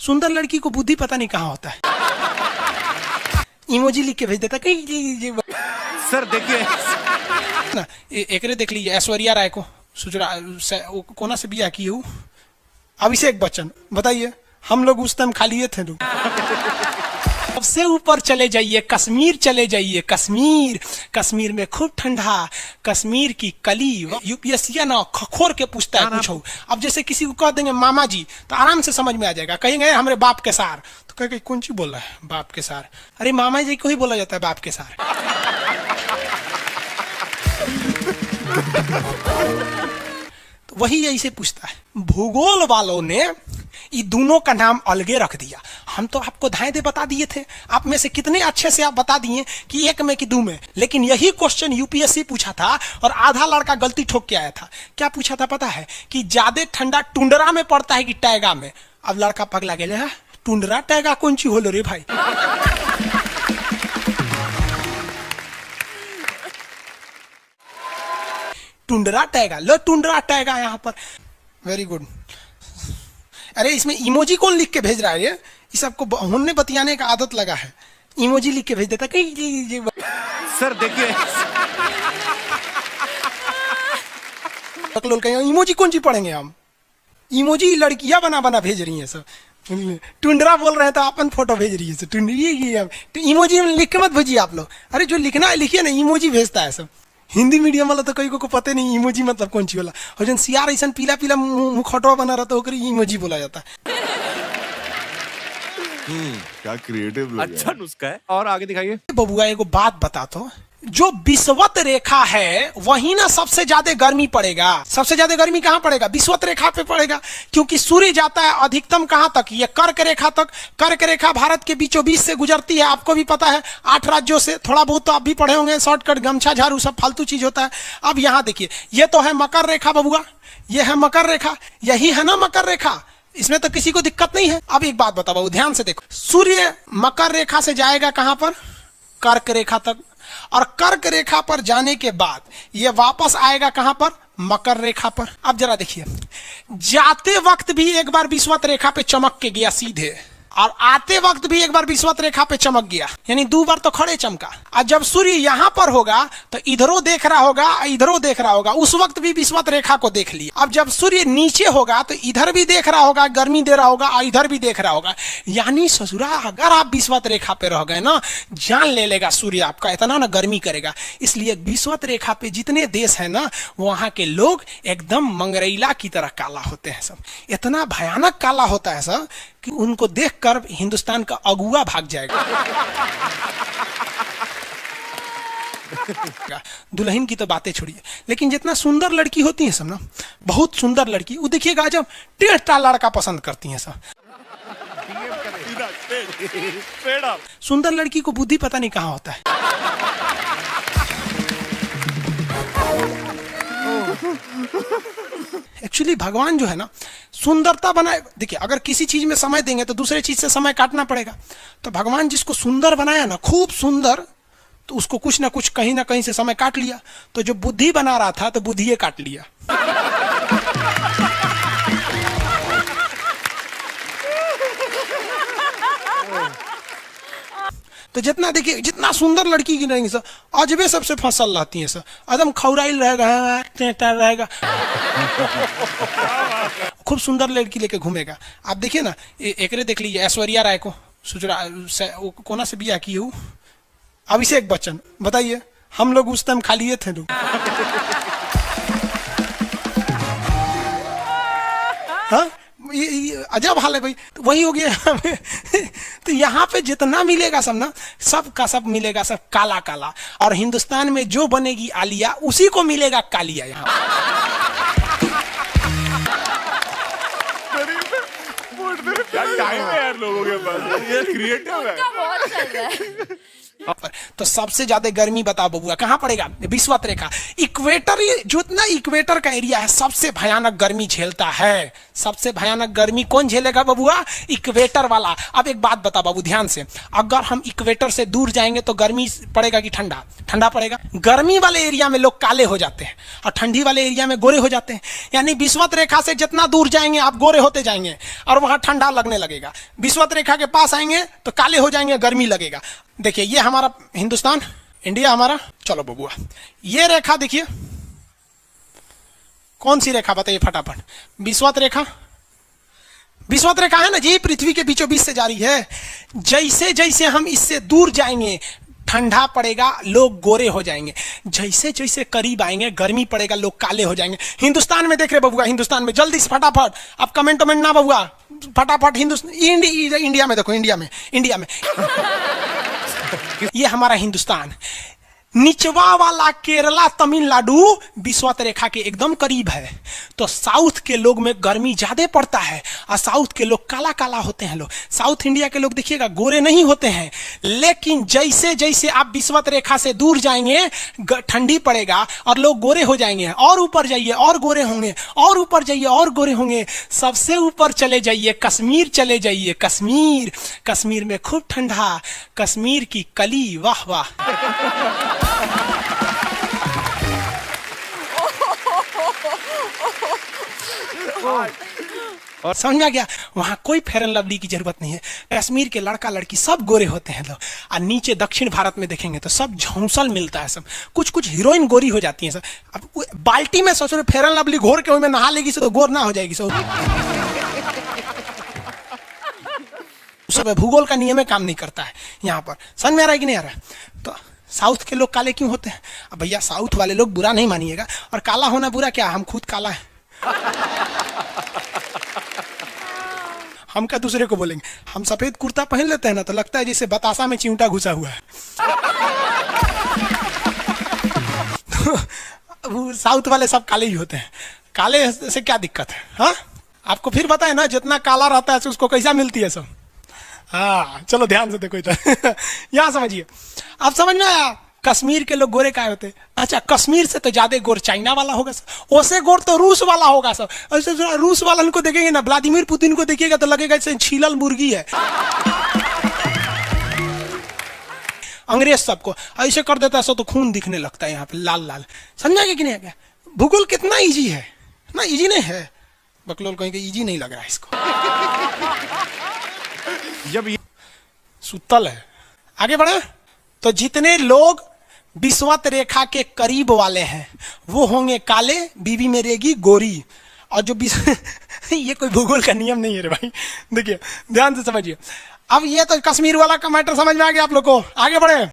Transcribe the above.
सुंदर लड़की को बुद्धि पता नहीं कहाँ होता है। इमोजी लिख के भेज देता कहीं। सर देखिए ना एकरे देख लीजिए, ऐश्वर्या राय को कोना से बिया की हूँ, अभिषेक बच्चन, बताइए हम लोग उस टाइम खाली थे लोग। सबसे ऊपर चले जाइए, कश्मीर चले जाइए। कश्मीर, कश्मीर में खूब ठंडा, कश्मीर की कली। यूपीएससी ना खखोर के पूछता है कुछ हो। अब जैसे किसी को कह देंगे मामा जी तो आराम से समझ में आ जाएगा। कहेंगे हमारे बाप के सार, तो कहेंगे कौन सी बोल रहा है बाप के सार? अरे मामा जी को ही बोला जाता है बाप के सार। तो वही ऐसे पूछता है। भूगोल वालों ने ये दोनों का नाम अलगे रख दिया। हम तो आपको धाए दे बता दिए थे, आप में से कितने अच्छे से आप बता दिए कि एक में कि दो में। लेकिन यही क्वेश्चन यूपीएससी पूछा था और आधा लड़का गलती ठोक के आया था। क्या पूछा था पता है? कि ज्यादा ठंडा टुंडरा में पड़ता है कि टैगा में। अब लड़का पगला गया, टुंडरा टैगा कौन सी होलो रे भाई? टुंडरा टैगा, लो टुंडरा टैगा यहाँ पर। Very good. अरे इसमें इमोजी कौन लिख के भेज रहा है? ये सबको हमने बतियाने का आदत लगा है। इमोजी लिख के भेज देता कहीं। सर देखिए इमोजी कौन सी पढ़ेंगे हम? इमोजी लड़कियां बना बना भेज रही हैं सब। टुंडरा बोल रहे हैं तो अपन फोटो भेज रही है। तो इमोजी लिख के मत भेजिए आप लोग। अरे जो लिखना है लिखिए ना, इमोजी भेजता है सब। हिंदी मीडियम वाला तो कई को पता नहीं इमोजी मतलब कौन सी वाला। और जन सियार ऐसा पीला पीला मुखटवा बना रहा तो इमोजी बोला जाता है। क्या क्रिएटिव, अच्छा नुस्खा है। और आगे दिखाइए। बबुआ एगो बात बता तो, जो विषुवत रेखा है वही ना सबसे ज्यादा गर्मी पड़ेगा। सबसे ज्यादा गर्मी कहाँ पड़ेगा? विषुवत रेखा पे पड़ेगा, क्योंकि सूर्य जाता है अधिकतम कहाँ तक? ये कर्क रेखा तक। कर्क रेखा भारत के बीचों बीच से गुजरती है, आपको भी पता है। 8 राज्यों से, थोड़ा बहुत तो आप भी पढ़े होंगे। शॉर्टकट, गमछा, झाड़ू सब फालतू चीज होता है। अब यहाँ देखिए, ये तो है मकर रेखा बबुआ, ये है मकर रेखा, यही है ना मकर रेखा। इसमें तो किसी को दिक्कत नहीं है। अब एक बात बताओ बाबू, ध्यान से देखो। सूर्य मकर रेखा से जाएगा कहां पर? कर्क रेखा तक। और कर्क रेखा पर जाने के बाद ये वापस आएगा कहां पर? मकर रेखा पर। अब जरा देखिए, जाते वक्त भी एक बार विषुवत रेखा पे चमक के गया सीधे, और आते वक्त भी एक बार विषुवत रेखा पे चमक गया, यानी 2 बार तो खड़े चमका। और जब सूर्य यहां पर होगा तो इधरों देख रहा होगा, इधरों देख रहा होगा, उस वक्त भी विषुवत रेखा को देख लिया। अब जब सूर्य नीचे होगा तो इधर भी देख रहा होगा, गर्मी दे रहा होगा, और इधर भी देख रहा होगा। यानी ससुरा अगर आप विषुवत रेखा पे रह गए ना, जान ले लेगा सूर्य आपका, इतना ना गर्मी करेगा। इसलिए विषुवत रेखा पे जितने देश है ना, वहां के लोग एकदम मंगरैला की तरह काला होते हैं सब। इतना भयानक काला होता है सब कि उनको देखकर हिंदुस्तान का अगुआ भाग जाएगा। दुल्हन की तो बातें छोड़िए, लेकिन जितना सुंदर लड़की होती है सब ना, बहुत सुंदर लड़की, वो देखिएगा जब टेढ़ा लड़का पसंद करती हैं सब। सुंदर लड़की को बुद्धि पता नहीं कहाँ होता है। एक्चुअली भगवान जो है ना, सुंदरता बनाए। देखिए, अगर किसी चीज में समय देंगे तो दूसरे चीज से समय काटना पड़ेगा। तो भगवान जिसको सुंदर बनाया ना, खूब सुंदर, तो उसको कुछ ना कुछ कहीं ना कहीं से समय काट लिया। तो जो बुद्धि बना रहा था तो बुद्धि काट लिया। तो जितना देखिए, जितना सुंदर लड़की की रहेंगी सर, अजबे सबसे फसल रहती है सर, एकदम खौराइल रहेगा, खूब सुंदर लड़की लेके घूमेगा। आप देखिए ना, एकरे देख लीजिए, ऐश्वर्या राय को कोना से बिया की हूँ, अभिषेक बच्चन, बताइए हम लोग उस टाइम खाली थे लोग। हाँ, अजब हाल है भाई। तो वही हो गया। तो यहाँ पे जितना मिलेगा सब ना, सब का सब मिलेगा सब काला काला। और हिंदुस्तान में जो बनेगी आलिया, उसी को मिलेगा कालिया। यहाँ टाइम है यार लोगों के पास, ये क्रिएटिव है। बहुत चल रहा है। तो सबसे ज्यादा गर्मी बताओ बबुआ कहाँ पड़ेगा? विषुवत रेखा, इक्वेटर। जो इतना इक्वेटर का एरिया है सबसे भयानक गर्मी झेलता है। सबसे भयानक गर्मी कौन झेलेगा बबुआ? इक्वेटर वाला। अब एक बात बता बाबू ध्यान से, अगर हम इक्वेटर से दूर जाएंगे तो गर्मी पड़ेगा कि ठंडा? ठंडा पड़ेगा। गर्मी वाले एरिया में लोग काले हो जाते हैं और ठंडी वाले एरिया में गोरे हो जाते हैं। यानी विषुवत रेखा से जितना दूर जाएंगे आप गोरे होते जाएंगे और वहां ठंडा ठंडा लगने लगेगा। विषुवत रेखा के पास आएंगे तो काले हो जाएंगे, गर्मी लगेगा। देखिए ये हमारा हिंदुस्तान, इंडिया हमारा। चलो बबुआ, ये रेखा देखिए, कौन सी रेखा बताइए फटाफट? विषुवत रेखा। विषुवत रेखा है ना जी, पृथ्वी के बीचों बीच से जा रही है। जैसे जैसे हम इससे दूर जाएंगे ठंडा पड़ेगा, लोग गोरे हो जाएंगे। जैसे जैसे करीब आएंगे गर्मी पड़ेगा, लोग काले हो जाएंगे। हिंदुस्तान में देख रहे बबुआ, हिंदुस्तान में जल्दी से फटाफट, अब कमेंट वमेंट ना बबुआ, फटाफट हिंदुस्तान, इंडिया में देखो, इंडिया में ये हमारा हिंदुस्तान। निचवा वाला केरला, तमिलनाडु विषुवत रेखा के एकदम करीब है। तो साउथ के लोग में गर्मी ज्यादा पड़ता है और साउथ के लोग काला काला होते हैं। लोग साउथ इंडिया के लोग देखिएगा गोरे नहीं होते हैं। लेकिन जैसे जैसे आप विषुवत रेखा से दूर जाएंगे ठंडी पड़ेगा और लोग गोरे हो जाएंगे। और ऊपर जाइए और गोरे होंगे, और ऊपर जाइए और गोरे होंगे। सबसे ऊपर चले जाइए, कश्मीर चले जाइए। कश्मीर, कश्मीर में खूब ठंडा, कश्मीर की कली, वाह वाह। और समझ में आ गया, वहां कोई फेयर एंड लवली की जरूरत नहीं है। कश्मीर के लड़का लड़की सब गोरे होते हैं लोग। और नीचे दक्षिण भारत में देखेंगे तो सब झौंसल मिलता है, सब कुछ कुछ हीरोइन गोरी हो जाती हैं सब। अब बाल्टी में सोच रहे फेयर एंड लवली घोर के में नहा लेगी तो गोर ना हो जाएगी सब। सब भूगोल का नियम काम नहीं करता है यहाँ पर। समझ में आ रहा है कि नहीं आ रहा है? तो साउथ के लोग काले क्यों होते हैं? अब भैया साउथ वाले लोग बुरा नहीं मानिएगा, और काला होना बुरा क्या, हम खुद काला है। हम क्या दूसरे को बोलेंगे? हम सफेद कुर्ता पहन लेते हैं ना तो लगता है जैसे बतासा में चिमटा घुसा हुआ है। तो साउथ वाले सब काले ही होते हैं। काले से क्या दिक्कत है? हाँ, आपको फिर बताए ना, जितना काला रहता है उसको कैसा मिलती है सब। हाँ चलो ध्यान से देखो इधर। यहाँ समझिए, आप समझ में आया कश्मीर के लोग गोरे काय होते हैं? अच्छा, कश्मीर से तो ज्यादा गोर चाइना वाला होगा सर, ओसे गोर तो रूस वाला होगा सर। ऐसे रूस वाला को देखेंगे ना, व्लादिमीर पुतिन को देखिएगा तो लगेगा जैसे छीलल मुर्गी है। अंग्रेज सबको ऐसे कर देता है सो तो खून दिखने लगता है यहाँ पे लाल लाल। समझा कि नहीं? क्या भूगोल कितना इजी है ना? इजी नहीं है, बकलोल कहेंगे इजी नहीं लग रहा है इसको। जब ये सुतल है। आगे बढ़े तो जितने लोग विषुवत रेखा के करीब वाले हैं वो होंगे काले, बीवी में रहेगी गोरी। और जो ये कोई भूगोल का नियम नहीं है रे भाई, देखिए ध्यान से समझिए। अब ये तो कश्मीर वाला का मैटर समझ में आ गया आप लोग को। आगे बढ़े।